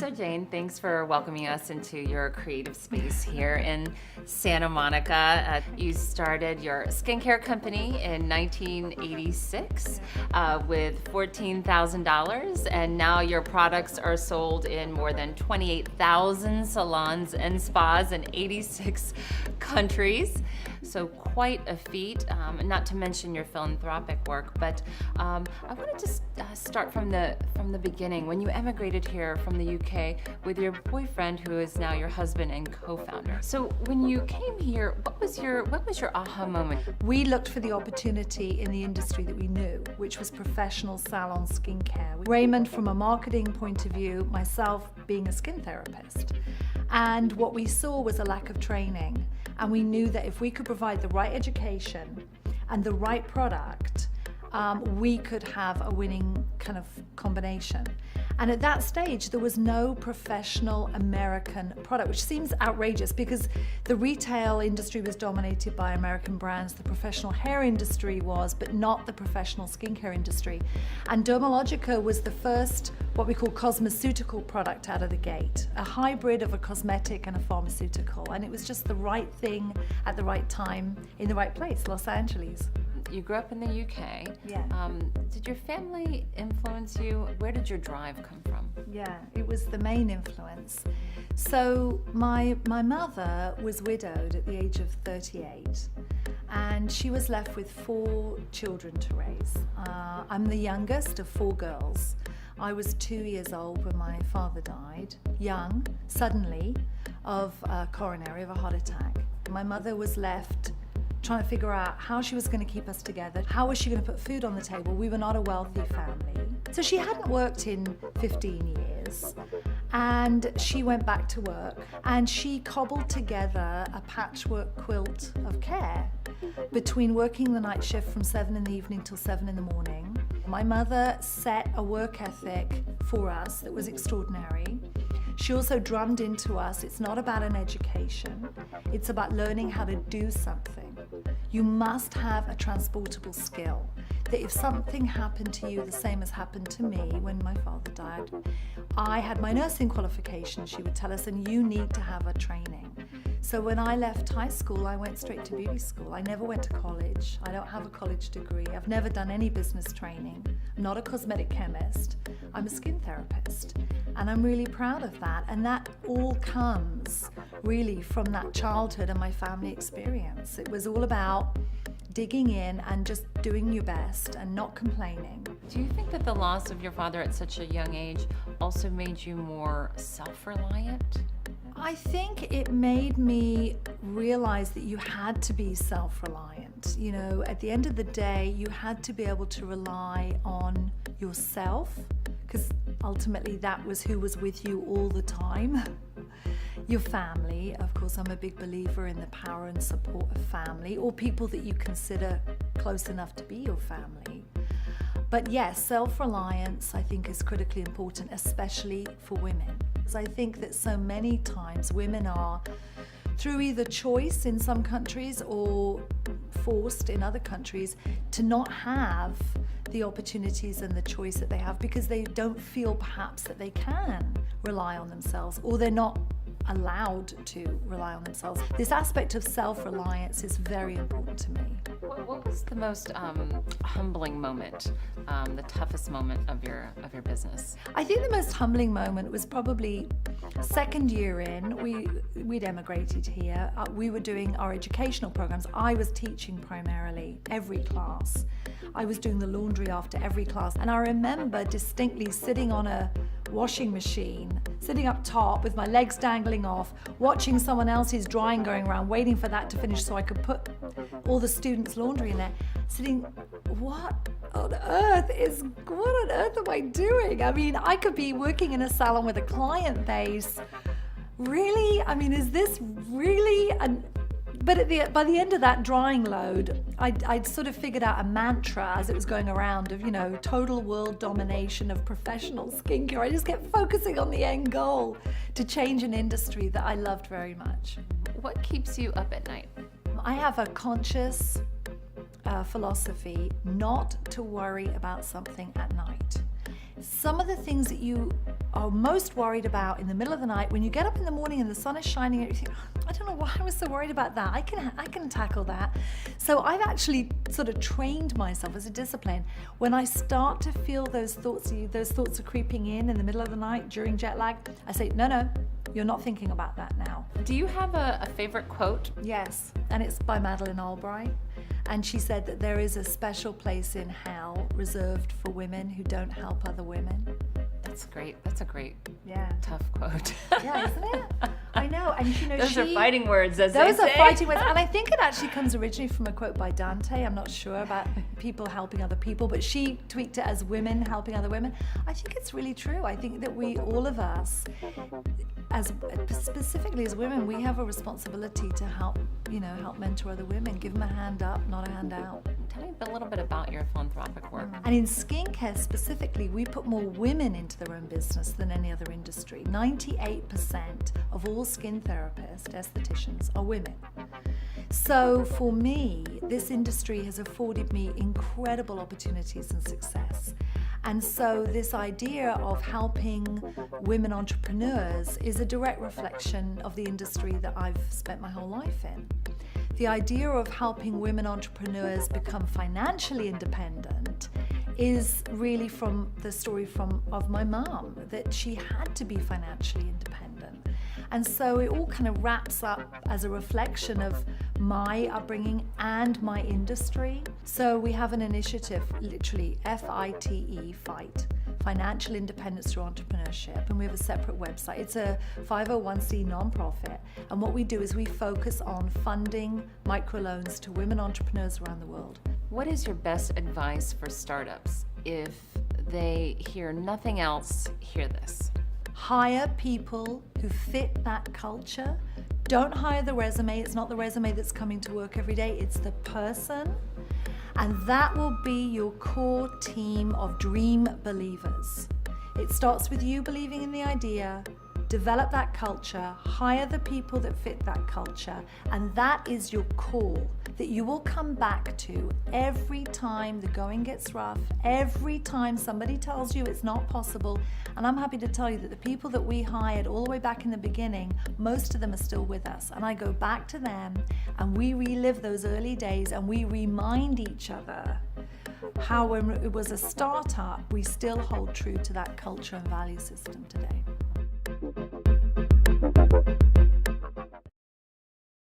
So Jane, thanks for welcoming us into your creative space here in Santa Monica. You started your skincare company in 1986 with $14,000, and now your products are sold in more than 28,000 salons and spas in 86 countries. So quite a feat, not to mention your philanthropic work. But I wanted to start from the beginning. When you emigrated here from the UK with your boyfriend, who is now your husband and co-founder. So when you came here, what was your aha moment? We looked for the opportunity in the industry that we knew, which was professional salon skincare. Raymond from a marketing point of view, myself being a skin therapist. And what we saw was a lack of training. And we knew that if we could provide the right education and the right product, we could have a winning kind of combination. And at that stage, there was no professional American product, which seems outrageous because the retail industry was dominated by American brands, the professional hair industry was, but not the professional skincare industry. And Dermalogica was the first, what we call cosmeceutical product out of the gate, a hybrid of a cosmetic and a pharmaceutical. And it was just the right thing at the right time in the right place, Los Angeles. You grew up in the UK. Yeah. Did your family influence you? Where did your drive come from? Yeah, it was the main influence. So my mother was widowed at the age of 38, and she was left with 4 children to raise. I'm the youngest of 4 girls. I was 2 years old when my father died, young, suddenly, of coronary, of a heart attack. My mother was left trying to figure out how she was going to keep us together. How was she going to put food on the table? We were not a wealthy family. So she hadn't worked in 15 years. And she went back to work and she cobbled together a patchwork quilt of care between working the night shift from 7 in the evening till 7 in the morning. My mother set a work ethic for us that was extraordinary. She also drummed into us, it's not about an education, it's about learning how to do something. You must have a transportable skill, that if something happened to you the same as happened to me when my father died, I had my nursing qualification, she would tell us, and you need to have a training. So when I left high school, I went straight to beauty school. I never went to college. I don't have a college degree. I've never done any business training. I'm not a cosmetic chemist. I'm a skin therapist. And I'm really proud of that. And that all comes really from that childhood and my family experience. It was all about digging in and just doing your best and not complaining. Do you think that the loss of your father at such a young age also made you more self-reliant? I think it made me realize that you had to be self-reliant. You know, at the end of the day, you had to be able to rely on yourself, because ultimately that was who was with you all the time. Your family, of course, I'm a big believer in the power and support of family, or people that you consider close enough to be your family. But yes, self-reliance, I think, is critically important, especially for women. Because I think that so many times women are, through either choice in some countries or forced in other countries, to not have the opportunities and the choice that they have because they don't feel perhaps that they can rely on themselves, or they're not allowed to rely on themselves. This aspect of self-reliance is very important to me. What was the most humbling moment, the toughest moment of your business? I think the most humbling moment was probably second year in. We'd emigrated here. We were doing our educational programs. I was teaching primarily every class. I was doing the laundry after every class. And I remember distinctly sitting on a washing machine, sitting up top with my legs dangling off, watching someone else's drying going around, waiting for that to finish so I could put all the students' laundry in there, sitting, what on earth am I doing? I mean, I could be working in a salon with a client base. Really? I mean, is this really? But by the end of that drying load, I'd sort of figured out a mantra as it was going around of, total world domination of professional skincare. I just kept focusing on the end goal to change an industry that I loved very much. What keeps you up at night? I have a conscious philosophy not to worry about something at night. some of the things that you are most worried about in the middle of the night, when you get up in the morning and the sun is shining and you think, "Oh, I don't know why I was so worried about that. I can tackle that." So I've actually sort of trained myself as a discipline. When I start to feel those thoughts are creeping in the middle of the night during jet lag, I say, no, you're not thinking about that now. Do you have a favorite quote? Yes, and it's by Madeleine Albright. And she said that there is a special place in hell reserved for women who don't help other women. That's great. That's a great, Yeah. tough quote. Yeah, isn't it? I know. And you know, Those are fighting words, as they say. Those are fighting words. And I think it actually comes originally from a quote by Dante. I'm not sure about people helping other people, but she tweaked it as women helping other women. I think it's really true. I think that all of us, specifically as women, we have a responsibility to help mentor other women, give them a hand up, not a hand out. Tell me a little bit about your philanthropic work. And in skincare specifically, we put more women into their own business than any other industry. 98% of all skin therapists, estheticians, are women. So for me, this industry has afforded me incredible opportunities and success. And so this idea of helping women entrepreneurs is a direct reflection of the industry that I've spent my whole life in. The idea of helping women entrepreneurs become financially independent is really from the story of my mom, that she had to be financially independent. And so it all kind of wraps up as a reflection of my upbringing and my industry. So we have an initiative, literally FITE, FIGHT, Financial Independence Through Entrepreneurship, and we have a separate website. It's a 501c nonprofit, and what we do is we focus on funding microloans to women entrepreneurs around the world. What is your best advice for startups? If they hear nothing else, hear this. Hire people who fit that culture. Don't hire the resume. It's not the resume that's coming to work every day. It's the person. And that will be your core team of dream believers. It starts with you believing in the idea, develop that culture, hire the people that fit that culture, and that is your core that you will come back to every time the going gets rough, every time somebody tells you it's not possible. And I'm happy to tell you that the people that we hired all the way back in the beginning, most of them are still with us. And I go back to them and we relive those early days and we remind each other how when it was a startup, we still hold true to that culture and value system today.